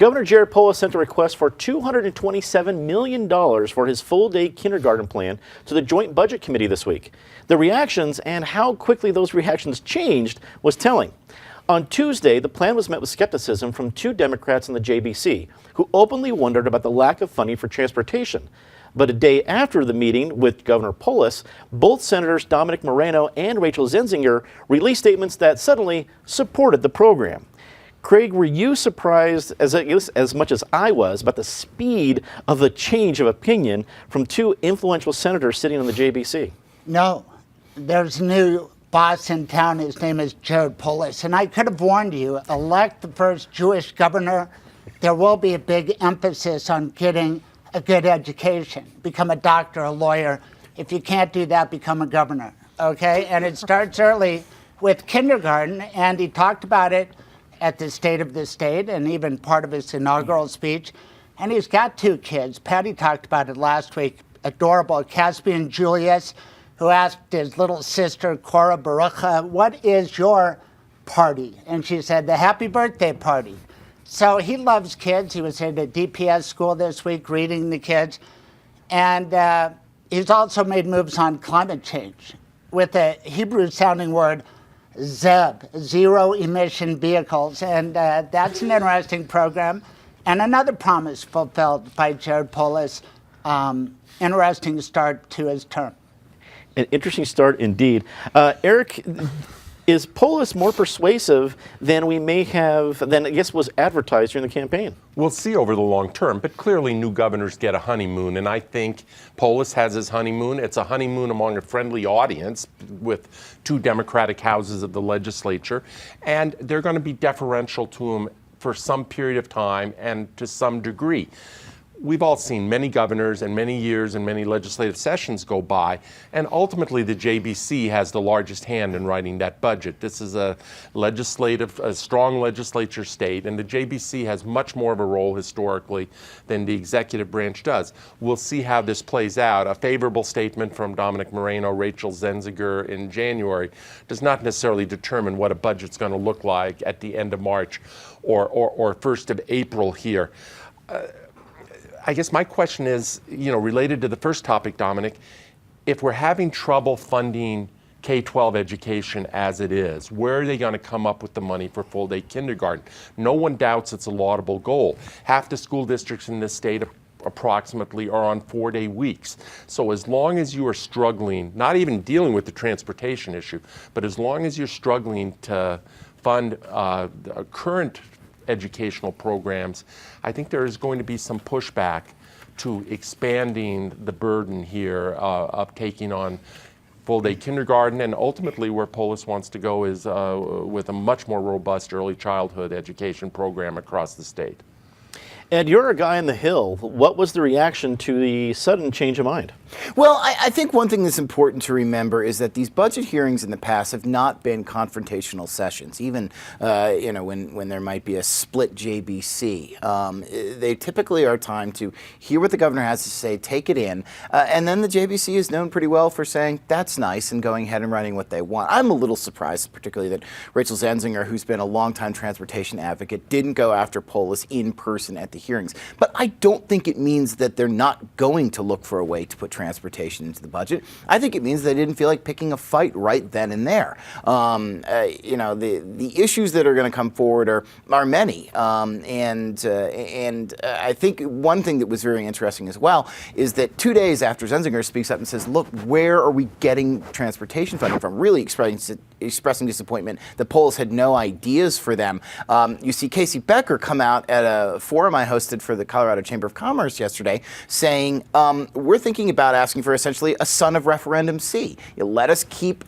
Governor Jared Polis sent a request for $227 million for his full-day kindergarten plan to the Joint Budget Committee this week. The reactions and how quickly those reactions changed was telling. On Tuesday, the plan was met with skepticism from 2 Democrats in the JBC, who openly wondered about the lack of funding for transportation. But a day after the meeting with Governor Polis, both Senators Dominic Moreno and Rachel Zenzinger released statements that suddenly supported the program. Craig, were you surprised as much as I was about the speed of the change of opinion from 2 influential senators sitting on the JBC? No, there's a new boss in town. His name is Jared Polis. And I could have warned you, elect the first Jewish governor. There will be a big emphasis on getting a good education. Become a doctor, a lawyer. If you can't do that, become a governor, okay? And it starts early with kindergarten, and he talked about it at the State of the State and even part of his inaugural speech. And he's got 2 kids. Patty talked about it last week. Adorable Caspian Julius, who asked his little sister, Cora Barucha, what is your party? And she said, the happy birthday party. So he loves kids. He was in a DPS school this week reading the kids. And he's also made moves on climate change with a Hebrew-sounding word, ZEB, zero emission vehicles. And that's an interesting program. And another promise fulfilled by Jared Polis. Interesting start to his term. An interesting start indeed. Eric, is Polis more persuasive than I guess was advertised during the campaign? We'll see over the long term, but clearly new governors get a honeymoon, and I think Polis has his honeymoon. It's a honeymoon among a friendly audience with 2 Democratic houses of the legislature, and they're going to be deferential to him for some period of time and to some degree. We've all seen many governors and many years and many legislative sessions go by, and ultimately the JBC has the largest hand in writing that budget. This is a strong legislature state, and the JBC has much more of a role historically than the executive branch does. We'll see how this plays out. A favorable statement from Dominic Moreno, Rachel Zenzinger in January does not necessarily determine what a budget's going to look like at the end of March or 1st of April here. I guess my question is, related to the first topic, Dominic, if we're having trouble funding K-12 education as it is, where are they going to come up with the money for full-day kindergarten? No one doubts it's a laudable goal. Half the school districts in this state approximately are on 4-day weeks. So as long as you are struggling, not even dealing with the transportation issue, but as long as you're struggling to fund current educational programs, I think there is going to be some pushback to expanding the burden here of taking on full-day kindergarten, and ultimately where Polis wants to go is with a much more robust early childhood education program across the state. Ed, you're a guy on the Hill. What was the reaction to the sudden change of mind? Well, I think one thing that's important to remember is that these budget hearings in the past have not been confrontational sessions, even when there might be a split JBC. They typically are time to hear what the governor has to say, take it in, and then the JBC is known pretty well for saying, that's nice, and going ahead and writing what they want. I'm a little surprised, particularly that Rachel Zenzinger, who's been a longtime transportation advocate, didn't go after Polis in person at the hearings. But I don't think it means that they're not going to look for a way to put transportation into the budget. I think it means they didn't feel like picking a fight right then and there. The issues that are going to come forward are many, and I think one thing that was very interesting as well is that 2 days after Zenzinger speaks up and says, "Look, where are we getting transportation funding from?" Really expressing disappointment that Polis had no ideas for them. You see Casey Becker come out at a forum I hosted for the Colorado Chamber of Commerce yesterday saying, we're thinking about asking for essentially a son of Referendum C. You let us keep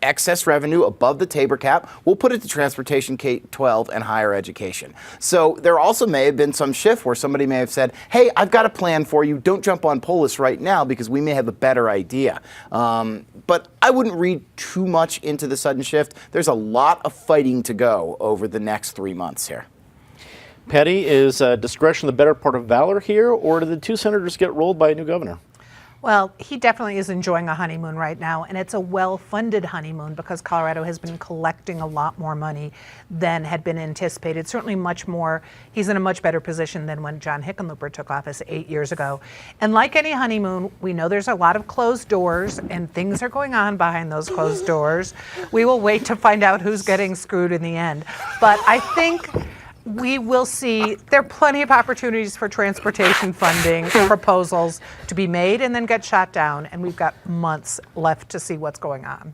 excess revenue above the Tabor cap. We'll put it to transportation, K-12, and higher education. So there also may have been some shift where somebody may have said, hey, I've got a plan for you. Don't jump on Polis right now because we may have a better idea. But I wouldn't read too much into the sudden shift. There's a lot of fighting to go over the next 3 months here. Patty, is discretion the better part of valor here, or did the two senators get rolled by a new governor? Well, he definitely is enjoying a honeymoon right now, and it's a well-funded honeymoon because Colorado has been collecting a lot more money than had been anticipated. Certainly much more. He's in a much better position than when John Hickenlooper took office 8 years ago. And like any honeymoon, we know there's a lot of closed doors, and things are going on behind those closed doors. We will wait to find out who's getting screwed in the end. But I think we will see there are plenty of opportunities for transportation funding proposals to be made and then get shot down, and we've got months left to see what's going on.